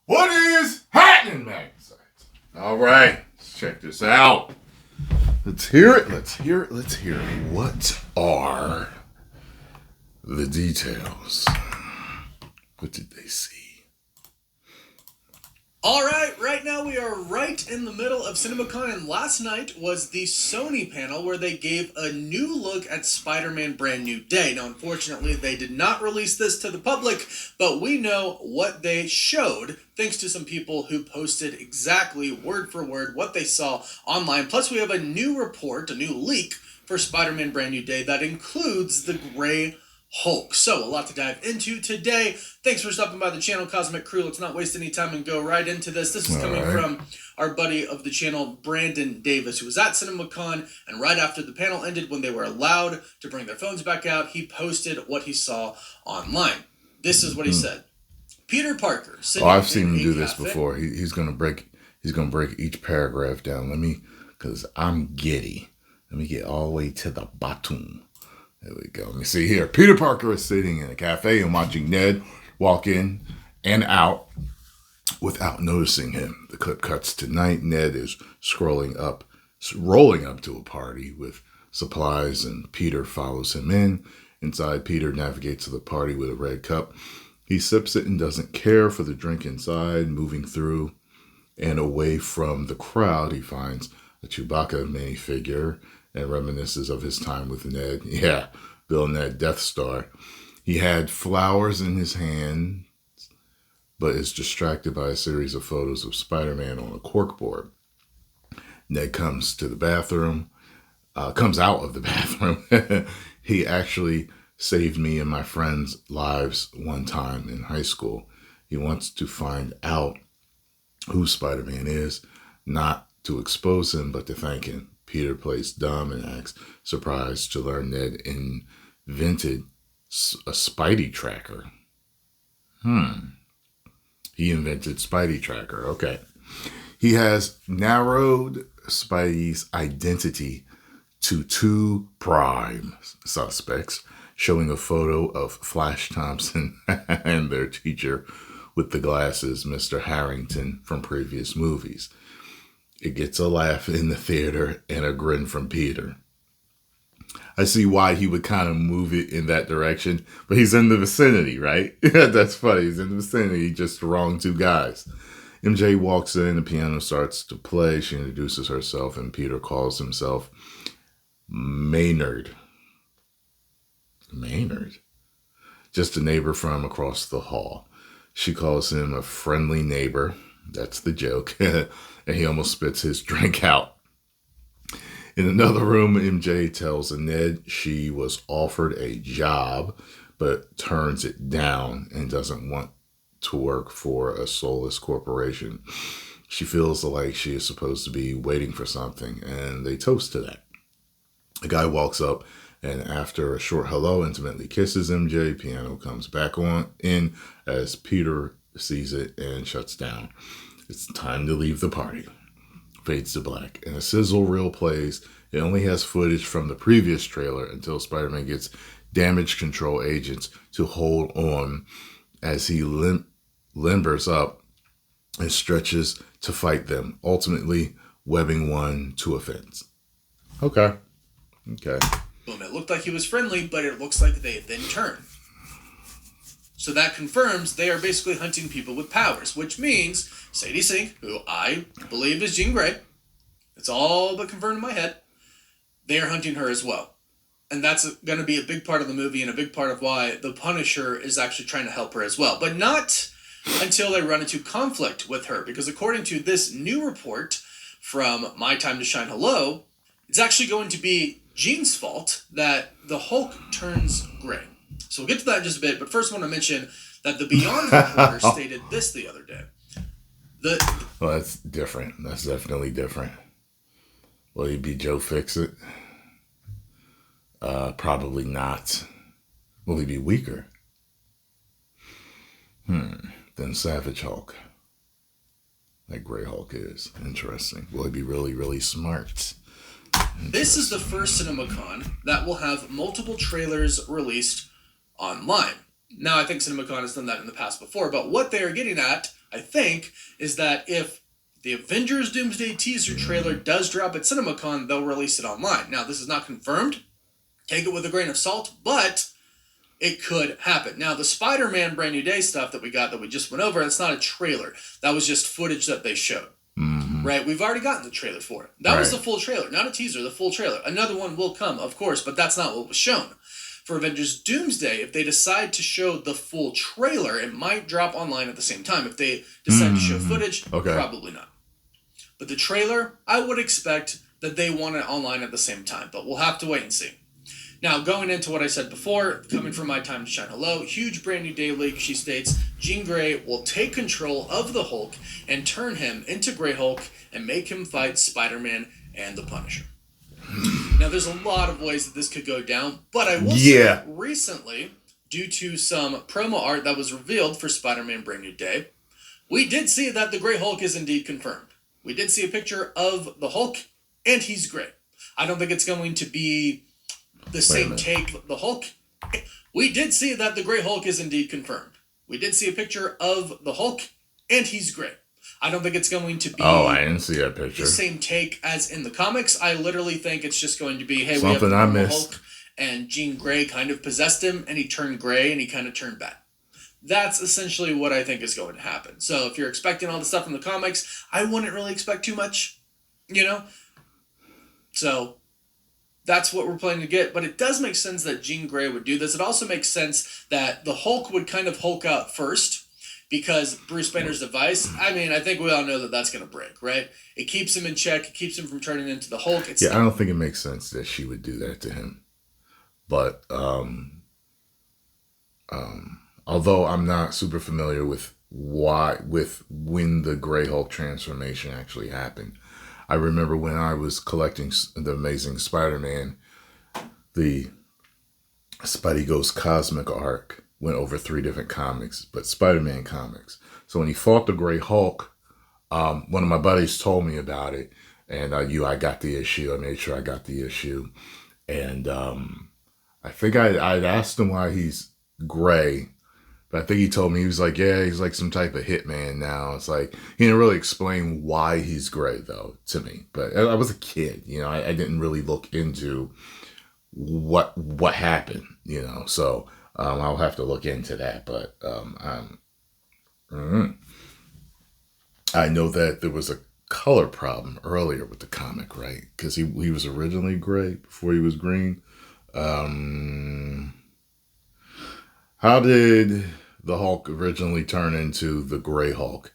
What is happening, Magnus? All right, let's check this out. Let's hear it. What are the details? What did they see? All right now we are right in the middle of Cinemacon, and last night was the Sony panel where they gave a new look at Spider-Man Brand New Day. Now, unfortunately, they did not release this to the public, but we know what they showed thanks to some people who posted exactly word for word what they saw online. Plus, we have a new report, a new leak for Spider-Man Brand New Day that includes the Gray Hulk. So, a lot to dive into today. Thanks for stopping by the channel, Cosmic Crew. Let's not waste any time and go right into this. This is coming from our buddy of the channel, Brandon Davis, who was at Cinemacon, and right after the panel ended, when they were allowed to bring their phones back out, he posted what he saw online. This is what he said. Peter Parker. I've seen him do this before. He's gonna break each paragraph down. Because I'm giddy. Let me get all the way to the bottom. There we go. Let me see here. Peter Parker is sitting in a cafe and watching Ned walk in and out without noticing him. The clip cuts to night. Ned is rolling up to a party with supplies, and Peter follows him in. Inside, Peter navigates to the party with a red cup. He sips it and doesn't care for the drink inside. Moving through and away from the crowd, he finds a Chewbacca minifigure and reminisces of his time with Ned. Yeah, Bill Ned Death Star. He had flowers in his hand, but is distracted by a series of photos of Spider-Man on a corkboard. Ned comes out of the bathroom. He actually saved me and my friends' lives one time in high school. He wants to find out who Spider-Man is, not to expose him, but to thank him. Peter plays dumb and acts surprised to learn Ned invented a Spidey tracker. He invented Spidey tracker. Okay. He has narrowed Spidey's identity to 2 prime suspects, showing a photo of Flash Thompson and their teacher with the glasses, Mr. Harrington, from previous movies. It gets a laugh in the theater and a grin from Peter. I see why he would kind of move it in that direction, but he's in the vicinity, right? That's funny. He's in the vicinity, just the wrong 2 guys. MJ walks in, the piano starts to play. She introduces herself, and Peter calls himself Maynard. Maynard? Just a neighbor from across the hall. She calls him a friendly neighbor. That's the joke. And he almost spits his drink out. In another room, MJ tells Ned she was offered a job, but turns it down and doesn't want to work for a soulless corporation. She feels like she is supposed to be waiting for something, and they toast to that. A guy walks up, and after a short hello, intimately kisses MJ. Piano comes back in as Peter sees it and shuts down. It's time to leave the party. Fades to black, and a sizzle reel plays. It only has footage from the previous trailer until Spider-Man gets damage control agents to hold on as he limbers up and stretches to fight them, ultimately webbing one to a fence. Okay. Boom, it looked like he was friendly, but it looks like they then turn. So that confirms they are basically hunting people with powers, which means Sadie Sink, who I believe is Jean Grey, it's all but confirmed in my head, they are hunting her as well. And that's going to be a big part of the movie and a big part of why the Punisher is actually trying to help her as well. But not until they run into conflict with her, because according to this new report from My Time to Shine Hello, it's actually going to be Jean's fault that the Hulk turns gray. So we'll get to that in just a bit, but first I want to mention that the Beyond reporter stated this the other day. Well, that's different. That's definitely different. Will he be Joe Fixit? Probably not. Will he be weaker? Than Savage Hulk? Like Grey Hulk is. Interesting. Will he be really, really smart? This is the first CinemaCon that will have multiple trailers released online. Now, I think CinemaCon has done that in the past before, but what they are getting at I think, is that if the Avengers Doomsday teaser trailer does drop at CinemaCon, they'll release it online. Now, this is not confirmed. Take it with a grain of salt, but it could happen. Now, the Spider-Man Brand New Day stuff that we got that we just went over, that's not a trailer. That was just footage that they showed. Mm-hmm. Right? We've already gotten the trailer for it. That was the full trailer, not a teaser, the full trailer. Another one will come, of course, but that's not what was shown. For Avengers Doomsday, if they decide to show the full trailer, it might drop online at the same time. If they decide to show footage, probably not. But the trailer, I would expect that they want it online at the same time, but we'll have to wait and see. Now, going into what I said before, coming from My Time to Shine Hello, huge Brand New Day leak, she states, Jean Grey will take control of the Hulk and turn him into Grey Hulk and make him fight Spider-Man and the Punisher. Now, there's a lot of ways that this could go down, but I will say recently, due to some promo art that was revealed for Spider-Man Brand New Day, we did see that the Grey Hulk is indeed confirmed. We did see a picture of the Hulk, and he's Grey. I don't think it's going to be the same take, the Hulk. We did see that the Grey Hulk is indeed confirmed. We did see a picture of the Hulk, and he's Grey. I don't think it's going to be I didn't see that picture. The same take as in the comics. I literally think it's just going to be, hey, something we I have the missed. Hulk, and Jean Grey kind of possessed him, and he turned Grey, and he kind of turned bad. That's essentially what I think is going to happen. So if you're expecting all the stuff from the comics, I wouldn't really expect too much, you know? So that's what we're planning to get. But it does make sense that Jean Grey would do this. It also makes sense that the Hulk would kind of Hulk out first because Bruce Banner's device, I mean, I think we all know that that's going to break, right? It keeps him in check. It keeps him from turning into the Hulk. I don't think it makes sense that she would do that to him. But although I'm not super familiar with when the Grey Hulk transformation actually happened, I remember when I was collecting the Amazing Spider-Man, the Spidey Ghost Cosmic arc went over 3 different comics, but Spider-Man comics. So when he fought the Grey Hulk, one of my buddies told me about it, and I got the issue. I made sure I got the issue, and I think I'd asked him why he's Grey. But I think he told me, he was like, yeah, he's like some type of hitman now. It's like, he didn't really explain why he's Grey, though, to me. But I was a kid, you know, I didn't really look into what happened, you know. So I'll have to look into that. But I know that there was a color problem earlier with the comic, right? Because he was originally Grey before he was green. How did the Hulk originally turn into the Grey Hulk?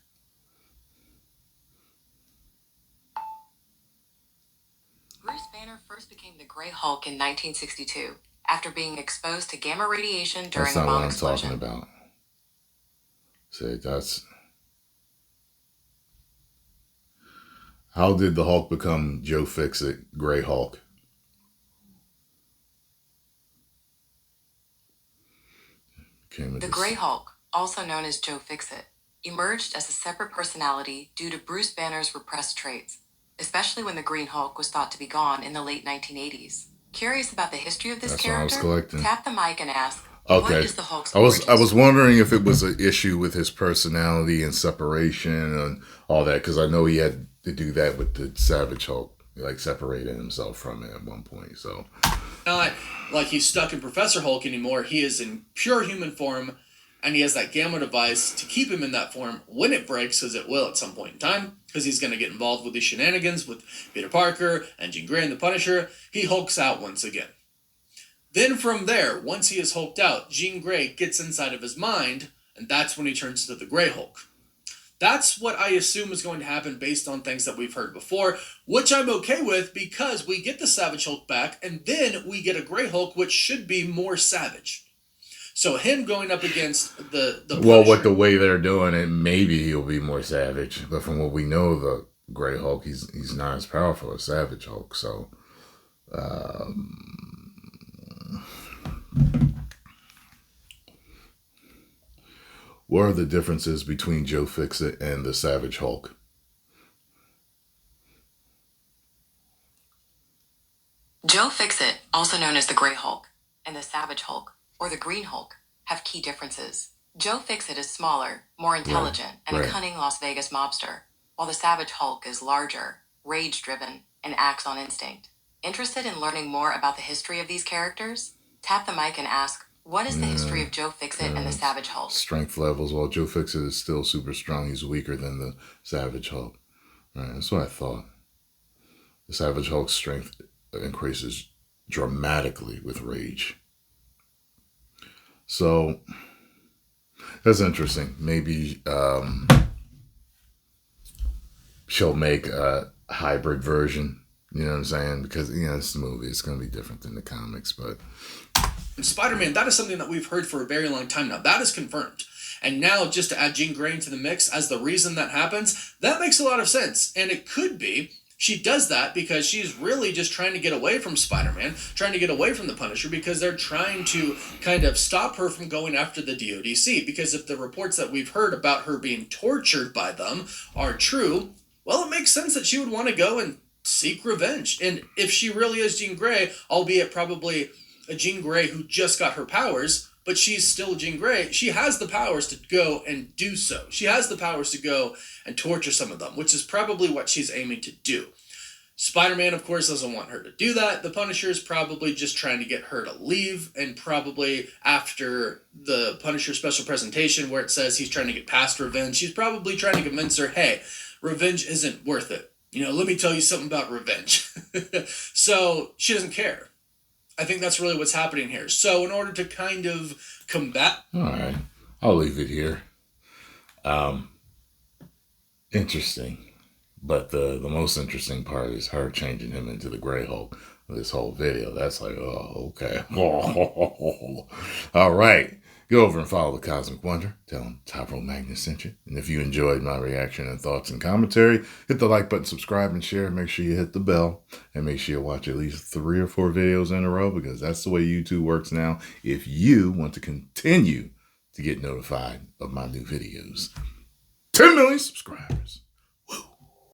Bruce Banner first became the Grey Hulk in 1962 after being exposed to gamma radiation during a bomb explosion. That's not what I'm talking about. See, that's... How did the Hulk become Joe Fixit, Grey Hulk? The Grey Hulk, also known as Joe Fixit, emerged as a separate personality due to Bruce Banner's repressed traits, especially when the Green Hulk was thought to be gone in the late 1980s. Curious about the history of this character? Tap the mic and ask, what is the Hulk's origin? I was wondering if it was an issue with his personality and separation and all that, because I know he had to do that with the Savage Hulk, like separating himself from it at one point, so... Not like he's stuck in Professor Hulk anymore. He is in pure human form, and he has that gamma device to keep him in that form when it breaks, because it will at some point in time, because he's going to get involved with these shenanigans with Peter Parker and Jean Grey and the Punisher. He hulks out once again. Then from there, once he is hulked out, Jean Grey gets inside of his mind, and that's when he turns to the Grey Hulk. That's what I assume is going to happen based on things that we've heard before, which I'm okay with because we get the Savage Hulk back, and then we get a Grey Hulk, which should be more savage. So him going up against the Punisher, well, with the way they're doing it, maybe he'll be more savage. But from what we know, the Grey Hulk, he's not as powerful as Savage Hulk. So, what are the differences between Joe Fixit and the Savage Hulk? Joe Fixit, also known as the Grey Hulk, and the Savage Hulk, or the Green Hulk, have key differences. Joe Fixit is smaller, more intelligent, and a cunning Las Vegas mobster, while the Savage Hulk is larger, rage-driven, and acts on instinct. Interested in learning more about the history of these characters? Tap the mic and ask, what is the history of Joe Fixit and the Savage Hulk? Strength levels. While Joe Fixit is still super strong, he's weaker than the Savage Hulk. Right, that's what I thought. The Savage Hulk's strength increases dramatically with rage. So that's interesting. Maybe she'll make a hybrid version. You know what I'm saying? Because, this movie is going to be different than the comics. But Spider-Man, that is something that we've heard for a very long time now. That is confirmed. And now just to add Jean Grey into the mix as the reason that happens, that makes a lot of sense. And it could be she does that because she's really just trying to get away from Spider-Man, trying to get away from the Punisher, because they're trying to kind of stop her from going after the DODC. Because if the reports that we've heard about her being tortured by them are true, well, it makes sense that she would want to go and seek revenge. And if she really is Jean Grey, albeit probably a Jean Grey who just got her powers, but she's still Jean Grey, she has the powers to go and do so. She has the powers to go and torture some of them, which is probably what she's aiming to do. Spider-Man, of course, doesn't want her to do that. The Punisher is probably just trying to get her to leave, and probably after the Punisher special presentation where it says he's trying to get past revenge, he's probably trying to convince her, hey, revenge isn't worth it. Let me tell you something about revenge. So she doesn't care. I think that's really what's happening here. So in order to kind of combat... All right. I'll leave it here. Interesting. But the most interesting part is her changing him into the Grey Hulk. This whole video. That's like, oh, okay. All right. Go over and follow the Cosmic Wonder. Tell him Tyrone Magnus sent you. And if you enjoyed my reaction and thoughts and commentary, hit the like button, subscribe, and share. Make sure you hit the bell. And make sure you watch at least 3 or 4 videos in a row, because that's the way YouTube works now if you want to continue to get notified of my new videos. 10 million subscribers.